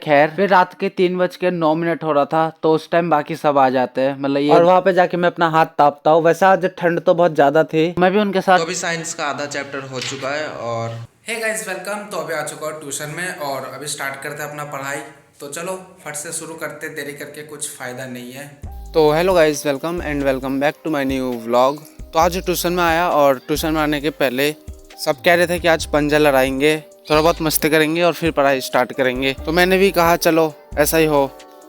खैर फिर रात के 3:09 हो रहा था तो उस टाइम बाकी सब आ जाते हैं मतलब ये, और वहाँ पे जाके मैं अपना हाथ तापता हूँ। वैसे आज ठंड तो बहुत ज्यादा थी, मैं भी उनके साथ। तो अभी साइंस का आधा चैप्टर हो चुका है और हे गाइस वेलकम। तो अभी आ चुका हूँ ट्यूशन में और अभी स्टार्ट करते हैं अपना पढ़ाई। तो चलो फट से शुरू करते, देरी करके कुछ फ़ायदा नहीं है। तो hello guys, welcome and welcome back to my new vlog. तो आज ट्यूशन में आया और ट्यूशन में आने के पहले सब कह रहे थे कि आज पंजा लड़ाएंगे, थोड़ा बहुत मस्ती करेंगे और फिर पढ़ाई स्टार्ट करेंगे। तो मैंने भी कहा चलो ऐसा ही हो।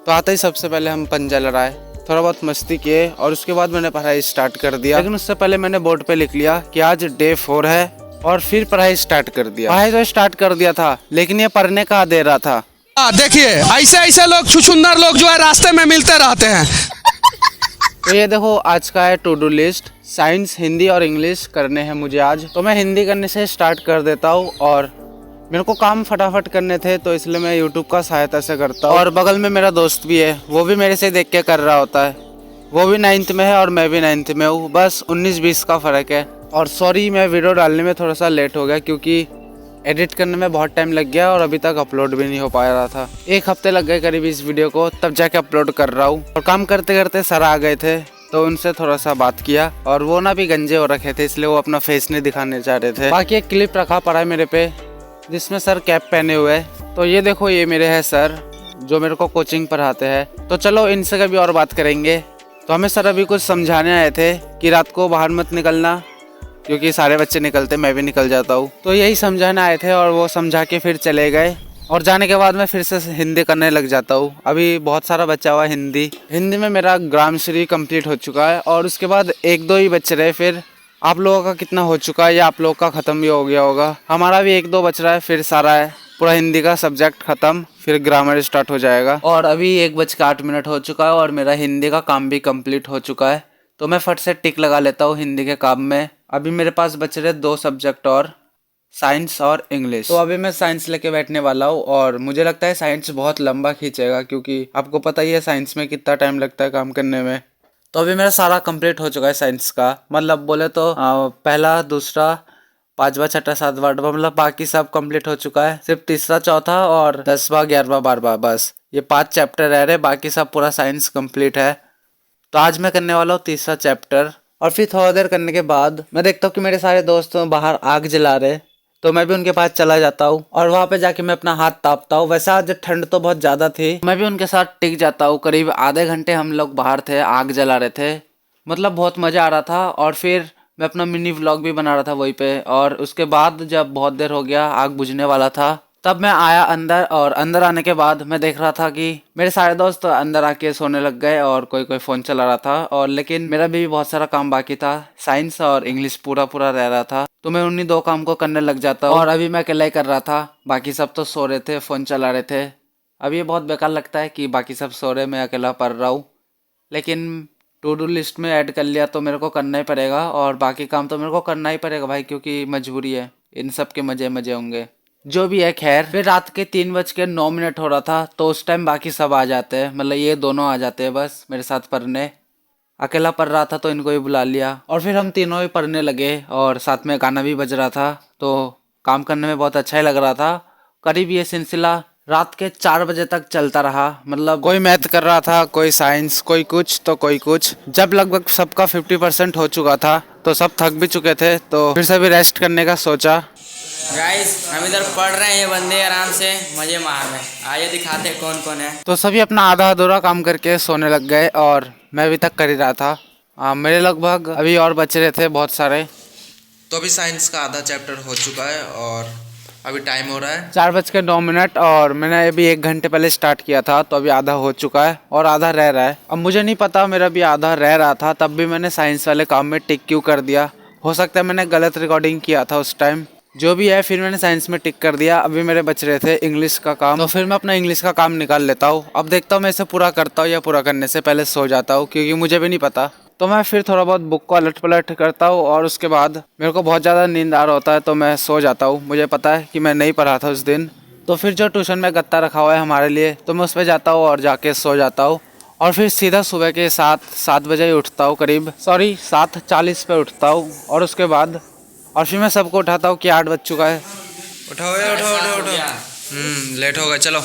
तो आते ही सबसे पहले हम पंजा लड़ाए, थोड़ा बहुत मस्ती किए और उसके बाद मैंने पढ़ाई स्टार्ट कर दिया। लेकिन उससे पहले मैंने बोर्ड पे लिख लिया कि आज डे 4 है और फिर पढ़ाई स्टार्ट कर दिया। पढ़ाई तो स्टार्ट कर दिया था लेकिन ये पढ़ने का दे रहा था। देखिए ऐसे ऐसे लोग छुछुंदर लोग जो है रास्ते में मिलते रहते हैं। तो ये देखो आज का है to do list. Science, Hindi और इंग्लिश करने हैं मुझे आज। तो मैं हिंदी करने से स्टार्ट कर देता हूँ और मेरे को काम फटाफट करने थे तो इसलिए मैं यूट्यूब का सहायता से करता हूँ। और बगल में मेरा दोस्त भी है, वो भी मेरे से देख के कर रहा होता है। वो भी 9th में है और मैं भी 9th में हूँ, बस 19-20 का फ़र्क है। और सॉरी मैं वीडियो डालने में थोड़ा सा लेट हो गया क्योंकि एडिट करने में बहुत टाइम लग गया और अभी तक अपलोड भी नहीं हो पा रहा था। 1 हफ्ते लग गए करीब इस वीडियो को, तब जाके अपलोड कर रहा हूँ। और काम करते करते सर आ गए थे तो उनसे थोड़ा सा बात किया और वो ना भी गंजे हो रखे थे इसलिए वो अपना फेस नहीं दिखाने चाह रहे थे। बाकी एक क्लिप रखा पड़ा है मेरे पे जिसमें सर कैप पहने हुए है। तो ये देखो ये मेरे है सर जो मेरे को कोचिंग पढ़ाते हैं। तो चलो इनसे कभी और बात करेंगे। तो हमें सर अभी कुछ समझाने आए थे कि रात को बाहर मत निकलना क्योंकि सारे बच्चे निकलते, मैं भी निकल जाता हूँ। तो यही समझाने आए थे और वो समझा के फिर चले गए। और जाने के बाद मैं फिर से हिंदी करने लग जाता हूँ। अभी बहुत सारा बचा हुआ हिंदी में मेरा ग्रामश्री कंप्लीट हो चुका है और उसके बाद 1-2 ही बच रहे। फिर आप लोगों का कितना हो चुका है या आप लोगों का ख़त्म भी हो गया होगा। हमारा भी 1-2 बच रहा है, फिर सारा है पूरा हिंदी का सब्जेक्ट ख़त्म, फिर ग्रामर स्टार्ट हो जाएगा। और अभी 1:08 हो चुका है और मेरा हिंदी का काम भी कंप्लीट हो चुका है। तो मैं फट से टिक लगा लेता हूँ हिंदी के काम में। अभी मेरे पास बच रहे 2 सब्जेक्ट और, साइंस और इंग्लिश। तो अभी मैं साइंस लेके बैठने वाला हूँ और मुझे लगता है साइंस बहुत लंबा खींचेगा क्योंकि आपको पता ही है साइंस में कितना टाइम लगता है काम करने में। तो अभी मेरा सारा कंप्लीट हो चुका है साइंस का, मतलब बोले तो पहला, दूसरा, 5वां, 6वां, 7वां, 8वां, मतलब बाकी सब कंप्लीट हो चुका है। सिर्फ तीसरा, चौथा और 10वां, 11वां, 12वां, बस ये 5 चैप्टर रह रहे, बाकी सब पूरा साइंस कंप्लीट है। तो आज मैं करने वाला हूँ तीसरा चैप्टर। और फिर थोड़ा देर करने के बाद मैं देखता हूँ कि मेरे सारे दोस्त बाहर आग जला रहे, तो मैं भी उनके पास चला जाता हूँ और वहाँ पे जाके मैं अपना हाथ तापता हूँ। वैसे आज ठंड तो बहुत ज़्यादा थी, मैं भी उनके साथ टिक जाता हूँ। करीब आधे घंटे हम लोग बाहर थे, आग जला रहे थे, मतलब बहुत मज़ा आ रहा था। और फिर मैं अपना मिनी व्लॉग भी बना रहा था वहीं पे। और उसके बाद जब बहुत देर हो गया, आग बुझने वाला था, तब मैं आया अंदर। और अंदर आने के बाद मैं देख रहा था कि मेरे सारे दोस्त अंदर आके सोने लग गए और कोई कोई फ़ोन चला रहा था। और लेकिन मेरा भी बहुत सारा काम बाकी था, साइंस और इंग्लिश पूरा रह रहा था, तो मैं उन्हीं 2 काम को करने लग जाता हूँ। और अभी मैं अकेला ही कर रहा था, बाकी सब तो सो रहे थे, फ़ोन चला रहे थे। अब ये बहुत बेकार लगता है कि बाकी सब सो रहे, मैं अकेला पढ़ रहा हूँ। लेकिन टू डू लिस्ट में ऐड कर लिया तो मेरे को करना ही पड़ेगा और बाकी काम तो मेरे को करना ही पड़ेगा भाई, क्योंकि मजबूरी है। इन सब के मज़े मज़े होंगे, जो भी है। खैर फिर रात के 3:09 हो रहा था तो उस टाइम बाकी सब आ जाते हैं, मतलब ये दोनों आ जाते हैं बस मेरे साथ पढ़ने। अकेला पढ़ रहा था तो इनको ही बुला लिया और फिर हम तीनों ही पढ़ने लगे और साथ में गाना भी बज रहा था, तो काम करने में बहुत अच्छा ही लग रहा था। करीब ये सिलसिला रात के 4 बजे तक चलता रहा, मतलब कोई मैथ कर रहा था, कोई साइंस, कोई कुछ तो कोई कुछ। जब लगभग सबका 50% हो चुका था तो सब थक भी चुके थे, तो फिर से भी रेस्ट करने का सोचा। गाइस हम इधर पढ़ रहे हैं, ये बंदे आराम से मजे मार रहे हैं। आइए दिखाते हैं कौन कौन है। तो सभी अपना आधा अधूरा काम करके सोने लग गए और मैं अभी तक कर ही रहा था। मेरे लगभग अभी और बच रहे थे बहुत सारे। तो अभी साइंस का आधा चैप्टर हो चुका है और अभी टाइम हो रहा है 4:09 और मैंने अभी 1 घंटे पहले स्टार्ट किया था, तो अभी आधा हो चुका है और आधा रह रहा है। अब मुझे नहीं पता मेरा भी आधा रह रहा था, तब भी मैंने साइंस वाले काम में टिक क्यों कर दिया। हो सकता है मैंने गलत रिकॉर्डिंग किया था उस टाइम, जो भी है। फिर मैंने साइंस में टिक कर दिया। अभी मेरे बच रहे थे इंग्लिश का काम, तो फिर मैं अपना इंग्लिश का काम निकाल लेता हूँ। अब देखता हूँ मैं इसे पूरा करता हूँ या पूरा करने से पहले सो जाता हूँ, क्योंकि मुझे भी नहीं पता। तो मैं फिर थोड़ा बहुत बुक को अलट पलट करता हूँ और उसके बाद मेरे को बहुत ज़्यादा नींद आ रहा होता है तो मैं सो जाता हूँ। मुझे पता है कि मैं नहीं पढ़ा था उस दिन, तो फिर जो ट्यूशन में गत्ता रखा हुआ है हमारे लिए, तो मैं उस पर जाता हूँ और जाके सो जाता हूँ। और फिर सीधा सुबह के 7 बजे ही उठता हूँ, करीब 7:40 पे उठता हूँ। और उसके बाद और फिर मैं सबको उठाता हूँ कि 8 बज चुका है। उठाओ उठाओ उठाओ उठाओ लेट हो गया, चलो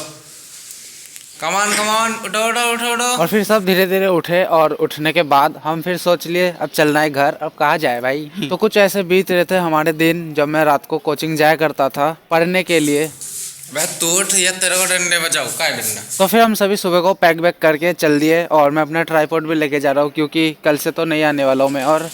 कमान कमान, उठो उठो उठो उठो। और फिर सब धीरे धीरे उठे और उठने के बाद हम फिर सोच लिए अब चलना है घर, अब कहाँ जाए भाई। तो कुछ ऐसे बीत रहे थे हमारे दिन जब मैं रात को कोचिंग जाया करता था पढ़ने के लिए। वह तू उठ या तेरे को डंडे बजाओ, क्या है डंडा? तो फिर हम सभी सुबह को पैक बैक करके चल दिए और मैं अपना ट्राईपॉड भी लेके जा रहा हूँ क्योंकि कल से तो नहीं आने वाला हूँ मैं। और